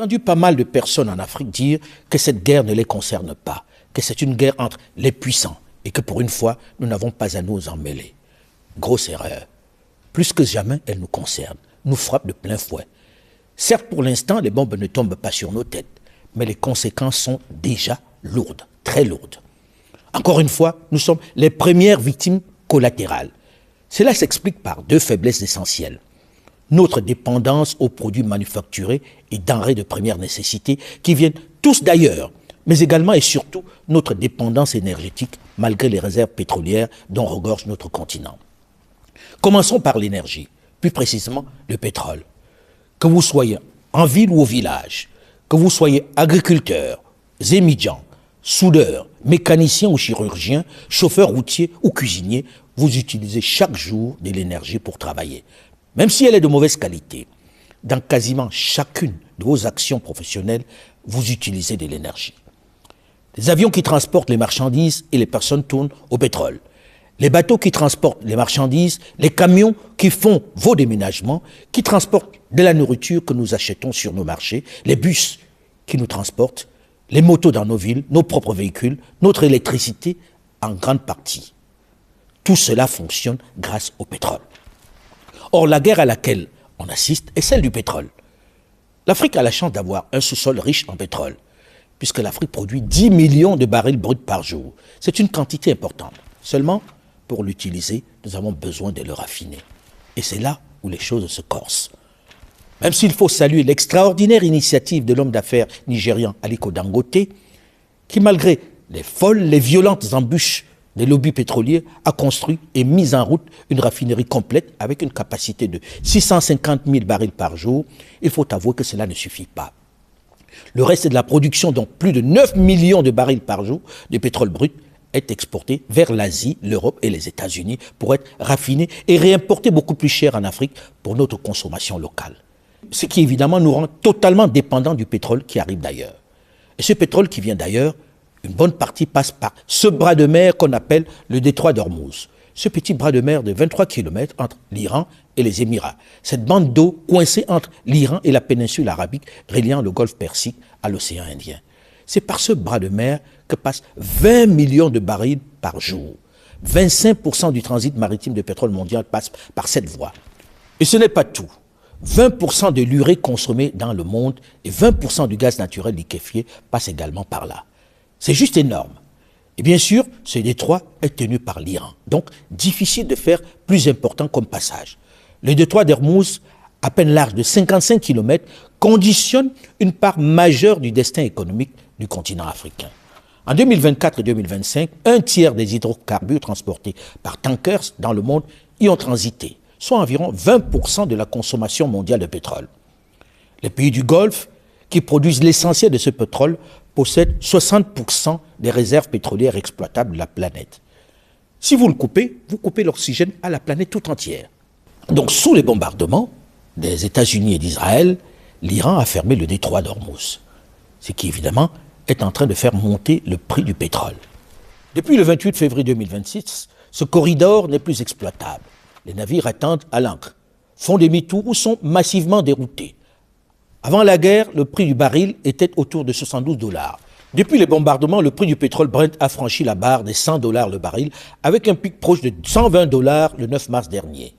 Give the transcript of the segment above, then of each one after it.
entendu pas mal de personnes en Afrique dire que cette guerre ne les concerne pas, que c'est une guerre entre les puissants et que pour une fois, nous n'avons pas à nous en mêler. Grosse erreur. Plus que jamais, elle nous concerne, nous frappe de plein fouet. Certes, pour l'instant, les bombes ne tombent pas sur nos têtes, mais les conséquences sont déjà lourdes, très lourdes. Encore une fois, nous sommes les premières victimes collatérales. Cela s'explique par deux faiblesses essentielles. Notre dépendance aux produits manufacturés et denrées de première nécessité qui viennent tous d'ailleurs, mais également et surtout notre dépendance énergétique malgré les réserves pétrolières dont regorge notre continent. Commençons par l'énergie, plus précisément le pétrole. Que vous soyez en ville ou au village, que vous soyez agriculteur, émigrant, soudeur, mécanicien ou chirurgien, chauffeur routier ou cuisinier, vous utilisez chaque jour de l'énergie pour travailler. Même si elle est de mauvaise qualité, dans quasiment chacune de vos actions professionnelles, vous utilisez de l'énergie. Les avions qui transportent les marchandises et les personnes tournent au pétrole. Les bateaux qui transportent les marchandises, les camions qui font vos déménagements, qui transportent de la nourriture que nous achetons sur nos marchés, les bus qui nous transportent, les motos dans nos villes, nos propres véhicules, notre électricité en grande partie. Tout cela fonctionne grâce au pétrole. Or, la guerre à laquelle on assiste est celle du pétrole. L'Afrique a la chance d'avoir un sous-sol riche en pétrole, puisque l'Afrique produit 10 millions de barils bruts par jour. C'est une quantité importante. Seulement, pour l'utiliser, nous avons besoin de le raffiner. Et c'est là où les choses se corsent. Même s'il faut saluer l'extraordinaire initiative de l'homme d'affaires nigérian Aliko Dangote, qui malgré les folles, les violentes embûches des lobbies pétroliers, a construit et mis en route une raffinerie complète avec une capacité de 650 000 barils par jour, il faut avouer que cela ne suffit pas. Le reste de la production, donc plus de 9 millions de barils par jour de pétrole brut, est exporté vers l'Asie, l'Europe et les États-Unis pour être raffiné et réimporté beaucoup plus cher en Afrique pour notre consommation locale. Ce qui évidemment nous rend totalement dépendants du pétrole qui arrive d'ailleurs. Et ce pétrole qui vient d'ailleurs, une bonne partie passe par ce bras de mer qu'on appelle le détroit d'Ormuz. Ce petit bras de mer de 23 km entre l'Iran et les Émirats. Cette bande d'eau coincée entre l'Iran et la péninsule arabique, reliant le golfe Persique à l'océan Indien. C'est par ce bras de mer que passent 20 millions de barils par jour. 25% du transit maritime de pétrole mondial passe par cette voie. Et ce n'est pas tout. 20% de l'urée consommée dans le monde et 20% du gaz naturel liquéfié passent également par là. C'est juste énorme. Et bien sûr, ce détroit est tenu par l'Iran. Donc, difficile de faire plus important comme passage. Le détroit d'Ormuz, à peine large de 55 km, conditionne une part majeure du destin économique du continent africain. En 2024 et 2025, un tiers des hydrocarbures transportés par tankers dans le monde y ont transité, soit environ 20% de la consommation mondiale de pétrole. Les pays du Golfe, qui produisent l'essentiel de ce pétrole, possèdent 60% des réserves pétrolières exploitables de la planète. Si vous le coupez, vous coupez l'oxygène à la planète tout entière. Donc, sous les bombardements des États-Unis et d'Israël, l'Iran a fermé le détroit d'Ormuz, ce qui évidemment est en train de faire monter le prix du pétrole. Depuis le 28 février 2026, ce corridor n'est plus exploitable. Les navires attendent à l'ancre, font demi-tour ou sont massivement déroutés. Avant la guerre, le prix du baril était autour de 72 $. Depuis les bombardements, le prix du pétrole Brent a franchi la barre des 100 $ le baril, avec un pic proche de 120 $ le 9 mars dernier.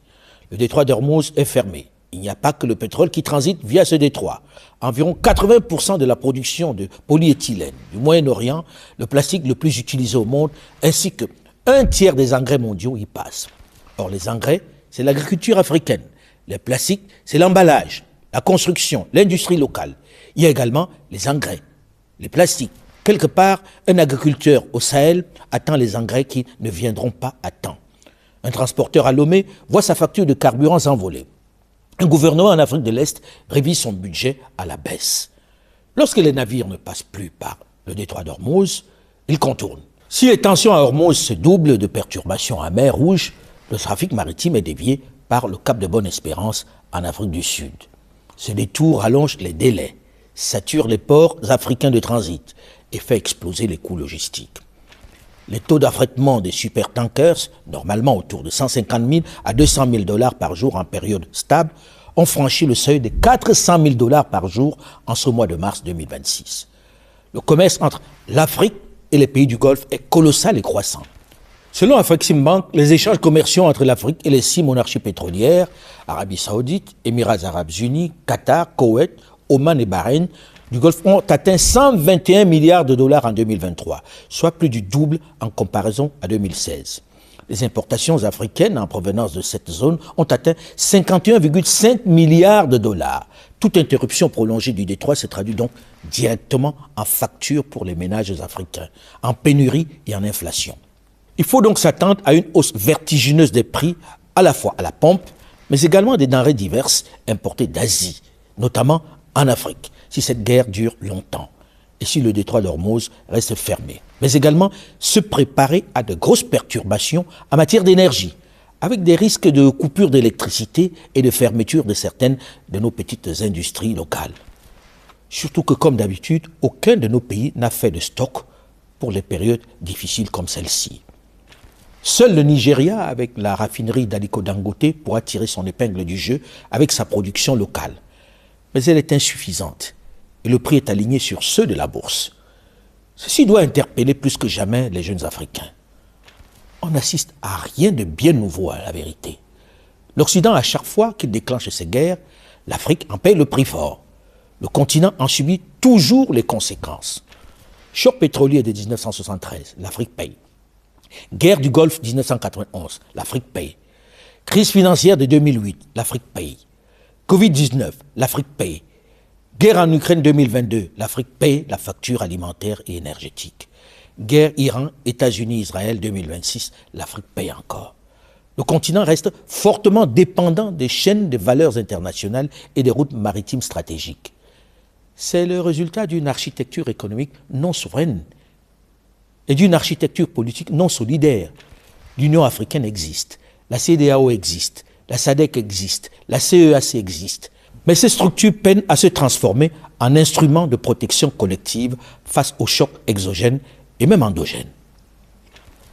Le détroit d'Ormuz est fermé. Il n'y a pas que le pétrole qui transite via ce détroit. Environ 80% de la production de polyéthylène du Moyen-Orient, le plastique le plus utilisé au monde, ainsi que un tiers des engrais mondiaux y passent. Or, les engrais, c'est l'agriculture africaine. Les plastiques, c'est l'emballage, la construction, l'industrie locale. Il y a également les engrais, les plastiques. Quelque part, un agriculteur au Sahel attend les engrais qui ne viendront pas à temps. Un transporteur à Lomé voit sa facture de carburant s'envoler. Un gouvernement en Afrique de l'Est révise son budget à la baisse. Lorsque les navires ne passent plus par le détroit d'Ormuz, ils contournent. Si les tensions à Ormuz se doublent de perturbations à mer Rouge, le trafic maritime est dévié par le cap de Bonne-Espérance en Afrique du Sud. Ce détour rallonge les délais, sature les ports africains de transit et fait exploser les coûts logistiques. Les taux d'affrètement des supertankers, normalement autour de 150 000 à 200 000 $ par jour en période stable, ont franchi le seuil de 400 000 $ par jour en ce mois de mars 2026. Le commerce entre l'Afrique et les pays du Golfe est colossal et croissant. Selon Afreximbank, les échanges commerciaux entre l'Afrique et les 6 monarchies pétrolières, Arabie Saoudite, Émirats Arabes Unis, Qatar, Koweït, Oman et Bahreïn, du Golfe ont atteint 121 milliards de dollars en 2023, soit plus du double en comparaison à 2016. Les importations africaines en provenance de cette zone ont atteint 51,5 milliards de dollars. Toute interruption prolongée du détroit se traduit donc directement en facture pour les ménages africains, en pénurie et en inflation. Il faut donc s'attendre à une hausse vertigineuse des prix, à la fois à la pompe, mais également des denrées diverses importées d'Asie, notamment en Afrique, si cette guerre dure longtemps et si le détroit d'Ormuz reste fermé. Mais également se préparer à de grosses perturbations en matière d'énergie, avec des risques de coupure d'électricité et de fermeture de certaines de nos petites industries locales. Surtout que, comme d'habitude, aucun de nos pays n'a fait de stock pour les périodes difficiles comme celle-ci. Seul le Nigeria, avec la raffinerie d'Aliko Dangote, pourra tirer son épingle du jeu avec sa production locale. Mais elle est insuffisante et le prix est aligné sur ceux de la bourse. Ceci doit interpeller plus que jamais les jeunes Africains. On n'assiste à rien de bien nouveau à la vérité. L'Occident, à chaque fois qu'il déclenche ces guerres, l'Afrique en paye le prix fort. Le continent en subit toujours les conséquences. Choc pétrolier de 1973, l'Afrique paye. Guerre du Golfe 1991, l'Afrique paye. Crise financière de 2008, l'Afrique paye. Covid-19, l'Afrique paye. Guerre en Ukraine 2022, l'Afrique paye la facture alimentaire et énergétique. Guerre Iran, États-Unis, Israël 2026, l'Afrique paye encore. Le continent reste fortement dépendant des chaînes de valeurs internationales et des routes maritimes stratégiques. C'est le résultat d'une architecture économique non souveraine et d'une architecture politique non solidaire. L'Union africaine existe, la CEDEAO existe, la SADC existe, la CEAC existe. Mais ces structures peinent à se transformer en instruments de protection collective face aux chocs exogènes et même endogènes.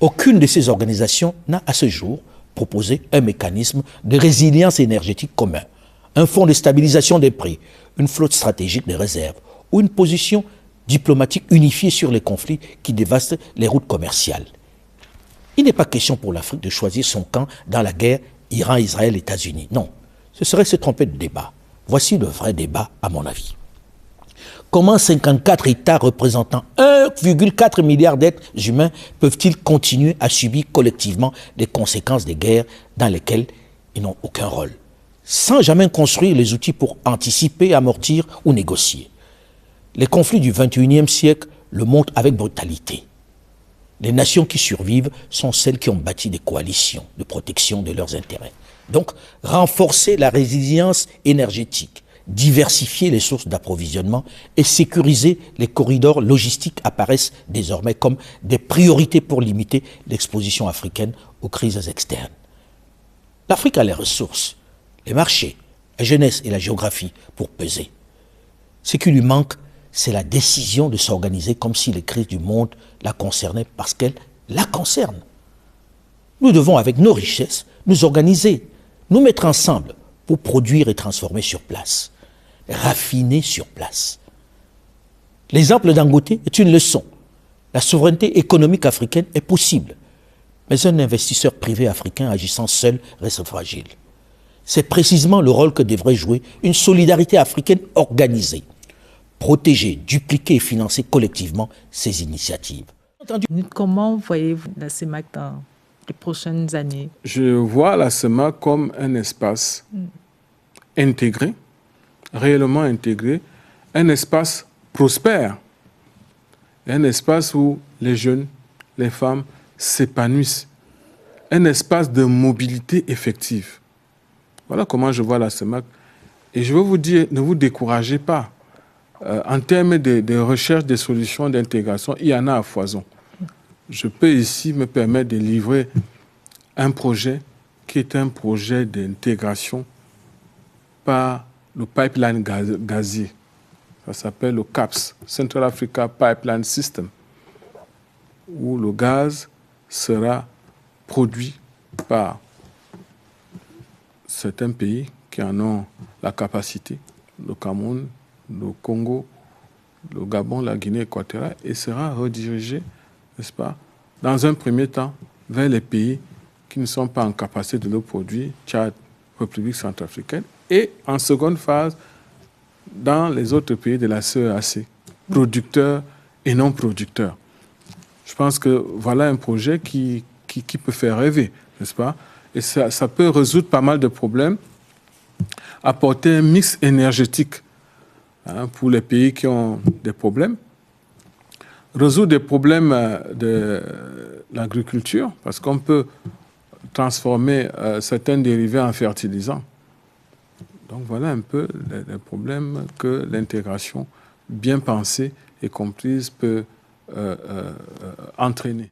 Aucune de ces organisations n'a à ce jour proposé un mécanisme de résilience énergétique commun, un fonds de stabilisation des prix, une flotte stratégique de réserve ou une position diplomatique unifiée sur les conflits qui dévastent les routes commerciales. Il n'est pas question pour l'Afrique de choisir son camp dans la guerre Iran, Israël, États-Unis. Non, ce serait se tromper de débat. Voici le vrai débat, à mon avis. Comment 54 États représentant 1,4 milliard d'êtres humains peuvent-ils continuer à subir collectivement les conséquences des guerres dans lesquelles ils n'ont aucun rôle, sans jamais construire les outils pour anticiper, amortir ou négocier? Les conflits du XXIe siècle le montrent avec brutalité. Les nations qui survivent sont celles qui ont bâti des coalitions de protection de leurs intérêts. Donc, renforcer la résilience énergétique, diversifier les sources d'approvisionnement et sécuriser les corridors logistiques apparaissent désormais comme des priorités pour limiter l'exposition africaine aux crises externes. L'Afrique a les ressources, les marchés, la jeunesse et la géographie pour peser. Ce qui lui manque, c'est la décision de s'organiser comme si les crises du monde la concernaient parce qu'elles la concernent. Nous devons, avec nos richesses, nous organiser, nous mettre ensemble pour produire et transformer sur place, raffiner sur place. L'exemple Dangote est une leçon. La souveraineté économique africaine est possible, mais un investisseur privé africain agissant seul reste fragile. C'est précisément le rôle que devrait jouer une solidarité africaine organisée. Protéger, dupliquer et financer collectivement ces initiatives. Comment voyez-vous la CEMAC dans les prochaines années? Je vois la CEMAC comme un espace intégré, réellement intégré, un espace prospère, un espace où les jeunes, les femmes s'épanouissent, un espace de mobilité effective. Voilà comment je vois la CEMAC. Et je veux vous dire, ne vous découragez pas. En termes de recherche des solutions d'intégration, il y en a à foison. Je peux ici me permettre de livrer un projet qui est un projet d'intégration par le pipeline gazier. Ça s'appelle le CAPS, Central Africa Pipeline System, où le gaz sera produit par certains pays qui en ont la capacité, le Cameroun, le Congo, le Gabon, la Guinée équatoriale, et sera redirigé, n'est-ce pas, dans un premier temps, vers les pays qui ne sont pas en capacité de le produire, Tchad, République centrafricaine, et en seconde phase, dans les autres pays de la CEAC, producteurs et non producteurs. Je pense que voilà un projet qui peut faire rêver, n'est-ce pas? Et ça peut résoudre pas mal de problèmes, apporter un mix énergétique pour les pays qui ont des problèmes, résoudre des problèmes de l'agriculture, parce qu'on peut transformer certains dérivés en fertilisants. Donc voilà un peu les problèmes que l'intégration bien pensée et comprise peut entraîner.